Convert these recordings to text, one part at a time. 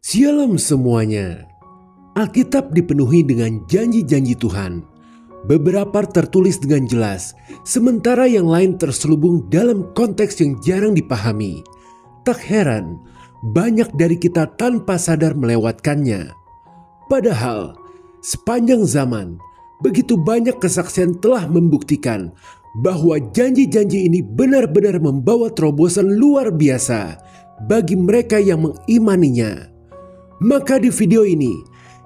Shalom semuanya. Alkitab dipenuhi dengan janji-janji Tuhan. Beberapa tertulis dengan jelas, sementara yang lain terselubung dalam konteks yang jarang dipahami. Tak heran, banyak dari kita tanpa sadar melewatkannya. Padahal, sepanjang zaman, begitu banyak kesaksian telah membuktikan bahwa janji-janji ini benar-benar membawa terobosan luar biasa bagi mereka yang mengimaninya. Maka di video ini,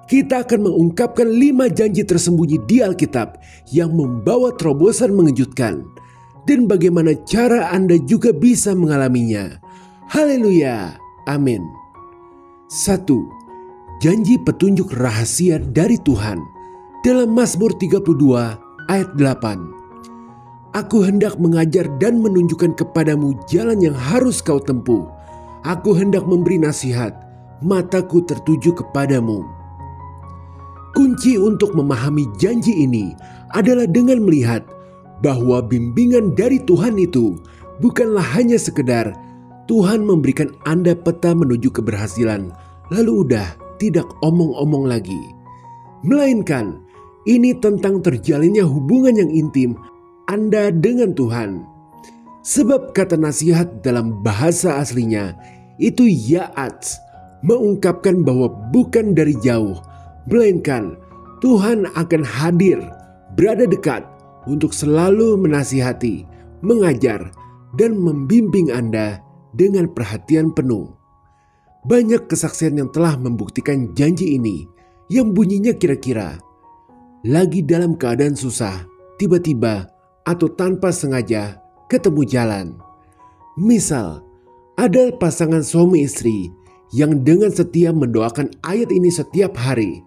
kita akan mengungkapkan 5 janji tersembunyi di Alkitab yang membawa terobosan mengejutkan. Dan bagaimana cara Anda juga bisa mengalaminya. Haleluya, amin. 1. Janji petunjuk rahasia dari Tuhan. Dalam Mazmur 32 ayat 8. Aku hendak mengajar dan menunjukkan kepadamu jalan yang harus kau tempuh. Aku hendak memberi nasihat. Mataku tertuju kepadamu. Kunci untuk memahami janji ini adalah dengan melihat bahwa bimbingan dari Tuhan itu bukanlah hanya sekedar Tuhan memberikan Anda peta menuju keberhasilan, lalu udah tidak omong-omong lagi. Melainkan ini tentang terjalinnya hubungan yang intim Anda dengan Tuhan. Sebab kata nasihat dalam bahasa aslinya itu ya'ats, mengungkapkan bahwa bukan dari jauh, melainkan Tuhan akan hadir, berada dekat untuk selalu menasihati, mengajar, dan membimbing Anda dengan perhatian penuh. Banyak kesaksian yang telah membuktikan janji ini yang bunyinya kira-kira lagi dalam keadaan susah, tiba-tiba atau tanpa sengaja ketemu jalan. Misal, ada pasangan suami istri yang dengan setia mendoakan ayat ini setiap hari,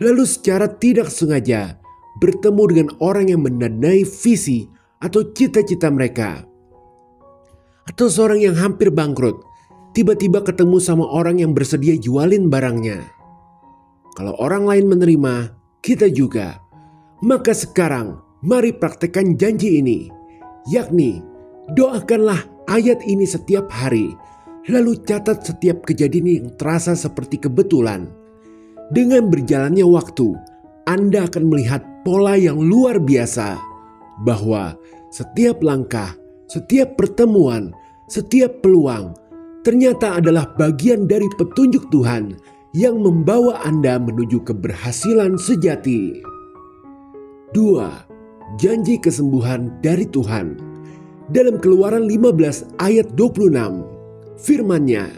lalu secara tidak sengaja bertemu dengan orang yang mendanai visi atau cita-cita mereka. Atau seorang yang hampir bangkrut, tiba-tiba ketemu sama orang yang bersedia jualin barangnya. Kalau orang lain menerima, kita juga. Maka sekarang mari praktekkan janji ini, yakni doakanlah ayat ini setiap hari. Lalu catat setiap kejadian yang terasa seperti kebetulan. Dengan berjalannya waktu, Anda akan melihat pola yang luar biasa. Bahwa setiap langkah, setiap pertemuan, setiap peluang ternyata adalah bagian dari petunjuk Tuhan yang membawa Anda menuju keberhasilan sejati. 2. Janji kesembuhan dari Tuhan. Dalam Keluaran 15 ayat 26. Firman-Nya,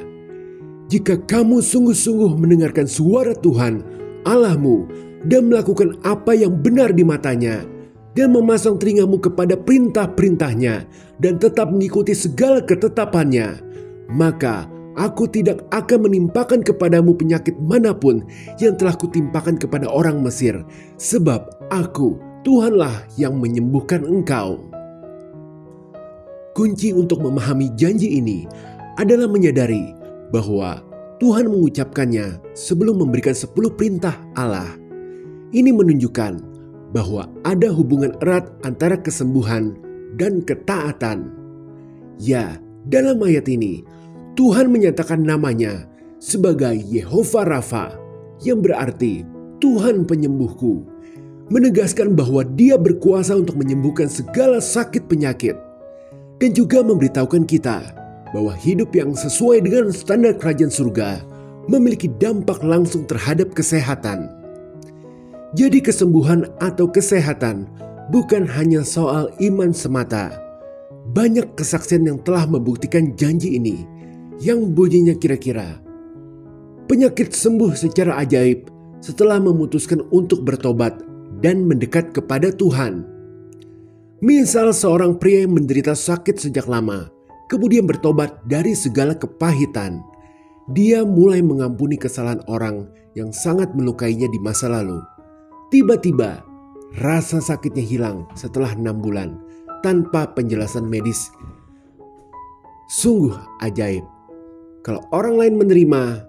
jika kamu sungguh-sungguh mendengarkan suara Tuhan Allahmu dan melakukan apa yang benar di matanya dan memasang telingamu kepada perintah-perintahnya dan tetap mengikuti segala ketetapannya, maka aku tidak akan menimpakan kepadamu penyakit manapun yang telah kutimpakan kepada orang Mesir, sebab aku Tuhanlah yang menyembuhkan engkau. Kunci untuk memahami janji ini adalah menyadari bahwa Tuhan mengucapkannya sebelum memberikan 10 perintah Allah. Ini menunjukkan bahwa ada hubungan erat antara kesembuhan dan ketaatan. Ya, dalam ayat ini Tuhan menyatakan namanya sebagai Yehova Rafa, yang berarti Tuhan penyembuhku, menegaskan bahwa Dia berkuasa untuk menyembuhkan segala sakit penyakit, dan juga memberitahukan kita bahwa hidup yang sesuai dengan standar kerajaan surga memiliki dampak langsung terhadap kesehatan. Jadi kesembuhan atau kesehatan bukan hanya soal iman semata. Banyak kesaksian yang telah membuktikan janji ini yang bunyinya kira-kira penyakit sembuh secara ajaib setelah memutuskan untuk bertobat dan mendekat kepada Tuhan. Misal seorang pria yang menderita sakit sejak lama kemudian bertobat dari segala kepahitan. Dia mulai mengampuni kesalahan orang yang sangat melukainya di masa lalu. Tiba-tiba rasa sakitnya hilang setelah 6 bulan tanpa penjelasan medis. Sungguh ajaib. Kalau orang lain menerima,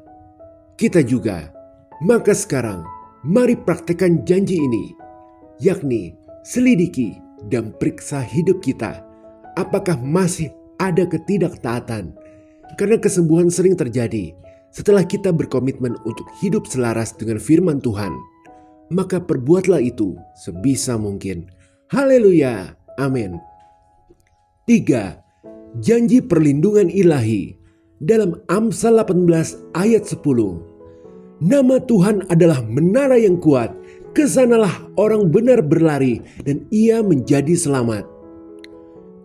kita juga. Maka sekarang mari praktekkan janji ini, yakni selidiki dan periksa hidup kita. Apakah masih ada ketidaktaatan? Karena kesembuhan sering terjadi Setelah kita berkomitmen untuk hidup selaras dengan firman Tuhan, maka perbuatlah itu sebisa mungkin. Haleluya, amin. 3. Janji perlindungan ilahi. Dalam Amsal 18 ayat 10. Nama Tuhan adalah menara yang kuat, kesanalah orang benar berlari dan ia menjadi selamat.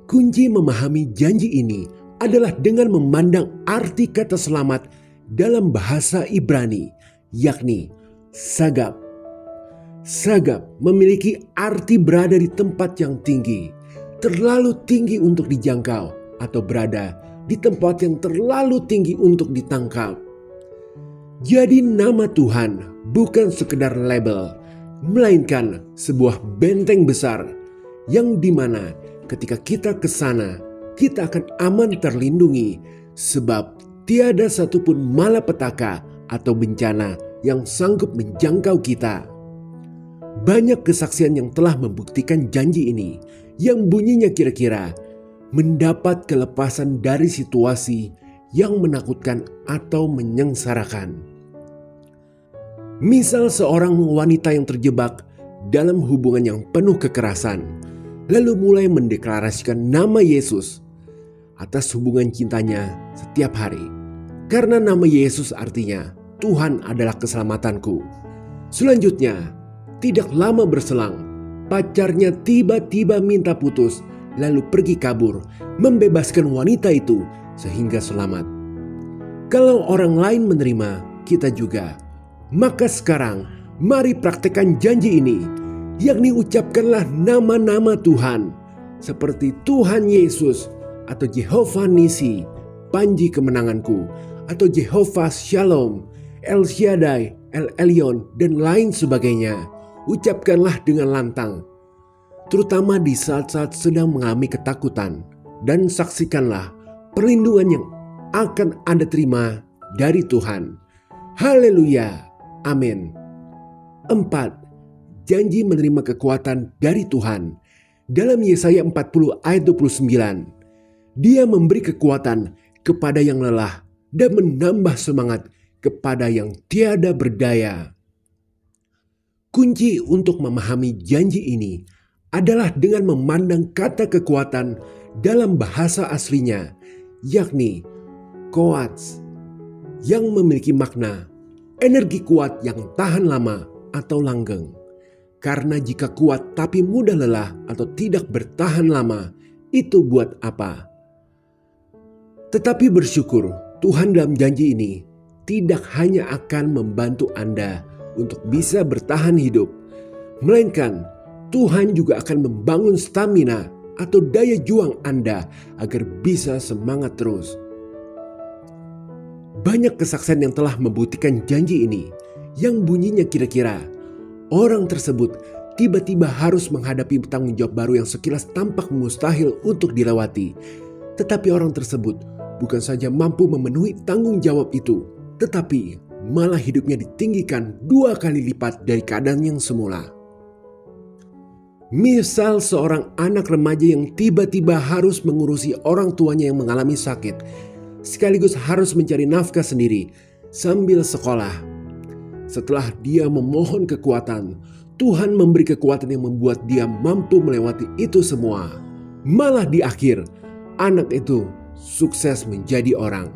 Kunci memahami janji ini adalah dengan memandang arti kata selamat dalam bahasa Ibrani, yakni sagab. Sagab memiliki arti berada di tempat yang tinggi, terlalu tinggi untuk dijangkau, atau berada di tempat yang terlalu tinggi untuk ditangkap. Jadi nama Tuhan bukan sekedar label, melainkan sebuah benteng besar yang dimana ketika kita ke sana, kita akan aman terlindungi, sebab tiada satupun malapetaka atau bencana yang sanggup menjangkau kita. Banyak kesaksian yang telah membuktikan janji ini, yang bunyinya kira-kira mendapat kelepasan dari situasi yang menakutkan atau menyengsarakan. Misal seorang wanita yang terjebak dalam hubungan yang penuh kekerasan, lalu mulai mendeklarasikan nama Yesus atas hubungan cintanya setiap hari. Karena nama Yesus artinya Tuhan adalah keselamatanku. Selanjutnya, tidak lama berselang, pacarnya tiba-tiba minta putus, lalu pergi kabur, membebaskan wanita itu sehingga selamat. Kalau orang lain menerima, kita juga. Maka sekarang, mari praktekkan janji ini, yakni ucapkanlah nama-nama Tuhan, seperti Tuhan Yesus, atau Jehovah Nisi, Panji kemenanganku, atau Jehovah Shalom, El Shaddai, El Elyon, dan lain sebagainya. Ucapkanlah dengan lantang, terutama di saat-saat sedang mengalami ketakutan, dan saksikanlah perlindungan yang akan Anda terima dari Tuhan. Haleluya, amin. 4. Janji menerima kekuatan dari Tuhan. Dalam Yesaya 40 ayat 29, Dia memberi kekuatan kepada yang lelah dan menambah semangat kepada yang tiada berdaya. Kunci untuk memahami janji ini adalah dengan memandang kata kekuatan dalam bahasa aslinya, yakni koats, yang memiliki makna energi kuat yang tahan lama atau langgeng. Karena jika kuat tapi mudah lelah atau tidak bertahan lama, itu buat apa? Tetapi bersyukur Tuhan dalam janji ini tidak hanya akan membantu Anda untuk bisa bertahan hidup, melainkan Tuhan juga akan membangun stamina atau daya juang Anda agar bisa semangat terus. Banyak kesaksian yang telah membuktikan janji ini, yang bunyinya kira-kira orang tersebut tiba-tiba harus menghadapi tanggung jawab baru yang sekilas tampak mustahil untuk dilewati. Tetapi orang tersebut bukan saja mampu memenuhi tanggung jawab itu, tetapi malah hidupnya ditinggikan 2 kali lipat dari keadaan yang semula. Misal seorang anak remaja yang tiba-tiba harus mengurusi orang tuanya yang mengalami sakit, sekaligus harus mencari nafkah sendiri sambil sekolah. Setelah dia memohon kekuatan, Tuhan memberi kekuatan yang membuat dia mampu melewati itu semua. Malah di akhir, anak itu sukses menjadi orang.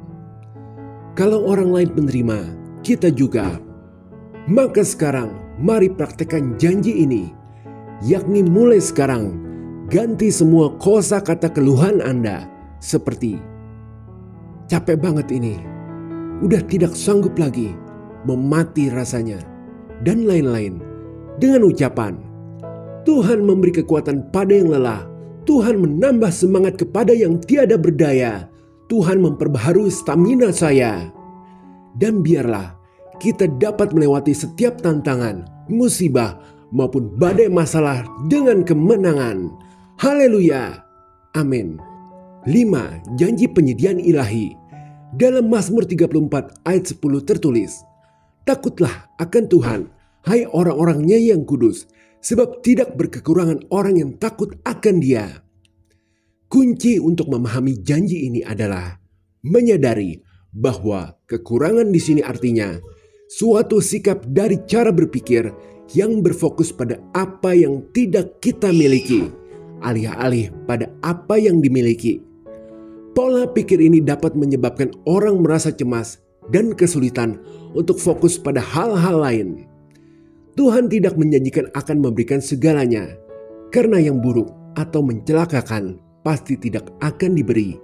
Kalau orang lain menerima, kita juga. Maka sekarang mari praktekkan janji ini, yakni mulai sekarang ganti semua kosakata keluhan Anda seperti capek banget ini, udah tidak sanggup lagi, memati rasanya, dan lain-lain, dengan ucapan Tuhan memberi kekuatan pada yang lelah, Tuhan menambah semangat kepada yang tiada berdaya, Tuhan memperbaharui stamina saya. Dan biarlah kita dapat melewati setiap tantangan, musibah, maupun badai masalah dengan kemenangan. Haleluya, amin. 5. Janji penyediaan ilahi. Dalam Mazmur 34 ayat 10 tertulis, takutlah akan Tuhan, hai orang-orangnya yang kudus, sebab tidak berkekurangan orang yang takut akan Dia. Kunci untuk memahami janji ini adalah menyadari bahwa kekurangan di sini artinya suatu sikap dari cara berpikir yang berfokus pada apa yang tidak kita miliki, alih-alih pada apa yang dimiliki. Pola pikir ini dapat menyebabkan orang merasa cemas dan kesulitan untuk fokus pada hal-hal lain. Tuhan tidak menjanjikan akan memberikan segalanya, karena yang buruk atau mencelakakan pasti tidak akan diberi.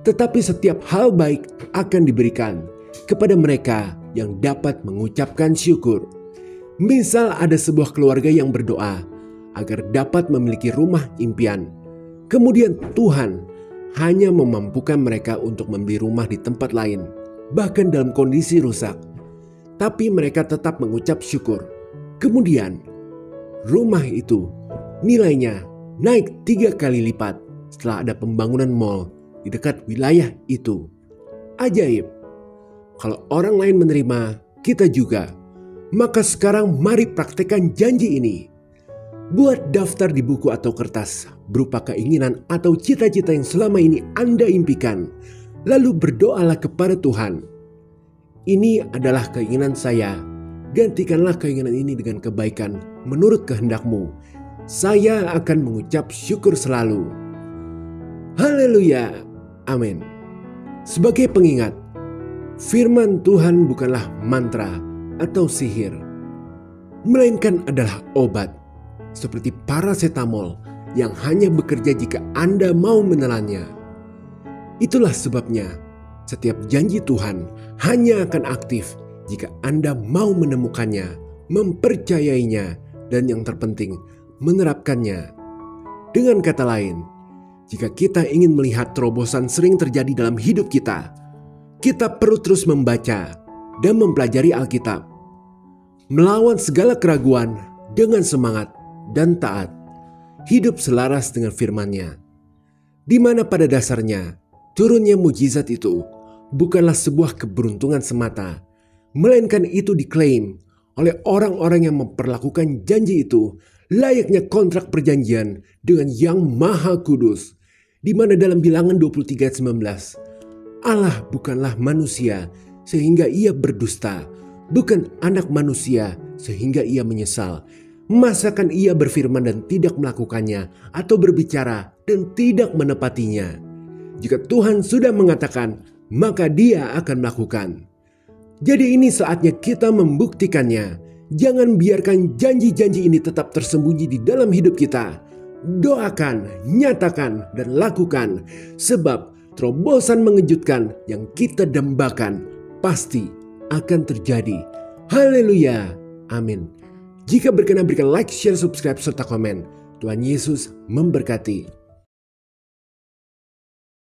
Tetapi setiap hal baik akan diberikan kepada mereka yang dapat mengucapkan syukur. Misal ada sebuah keluarga yang berdoa agar dapat memiliki rumah impian. Kemudian Tuhan hanya memampukan mereka untuk membeli rumah di tempat lain, bahkan dalam kondisi rusak. Tapi mereka tetap mengucap syukur. Kemudian rumah itu nilainya naik 3 kali lipat setelah ada pembangunan mal di dekat wilayah itu. Ajaib. Kalau orang lain menerima, kita juga. Maka sekarang mari praktekkan janji ini. Buat daftar di buku atau kertas berupa keinginan atau cita-cita yang selama ini Anda impikan. Lalu berdoalah kepada Tuhan. Ini adalah keinginan saya. Gantikanlah keinginan ini dengan kebaikan menurut kehendak-Mu. Saya akan mengucap syukur selalu. Haleluya. Amin. Sebagai pengingat, firman Tuhan bukanlah mantra atau sihir, melainkan adalah obat, seperti parasetamol yang hanya bekerja jika Anda mau menelannya. Itulah sebabnya setiap janji Tuhan hanya akan aktif jika Anda mau menemukannya, mempercayainya, dan yang terpenting, menerapkannya. Dengan kata lain, jika kita ingin melihat terobosan sering terjadi dalam hidup kita perlu terus membaca dan mempelajari Alkitab. Melawan segala keraguan dengan semangat dan taat. Hidup selaras dengan firman-Nya. Di mana pada dasarnya turunnya mujizat itu bukanlah sebuah keberuntungan semata, melainkan itu diklaim oleh orang-orang yang memperlakukan janji itu layaknya kontrak perjanjian dengan Yang Maha Kudus. Di mana dalam Bilangan 23:19, Allah bukanlah manusia sehingga ia berdusta, bukan anak manusia sehingga ia menyesal. Masakan ia berfirman dan tidak melakukannya, atau berbicara dan tidak menepatinya? Jika Tuhan sudah mengatakan, maka Dia akan melakukan. Jadi ini saatnya kita membuktikannya. Jangan biarkan janji-janji ini tetap tersembunyi di dalam hidup kita. Doakan, nyatakan, dan lakukan. Sebab terobosan mengejutkan yang kita dambakan pasti akan terjadi. Haleluya. Amin. Jika berkenan berikan like, share, subscribe, serta komen. Tuhan Yesus memberkati.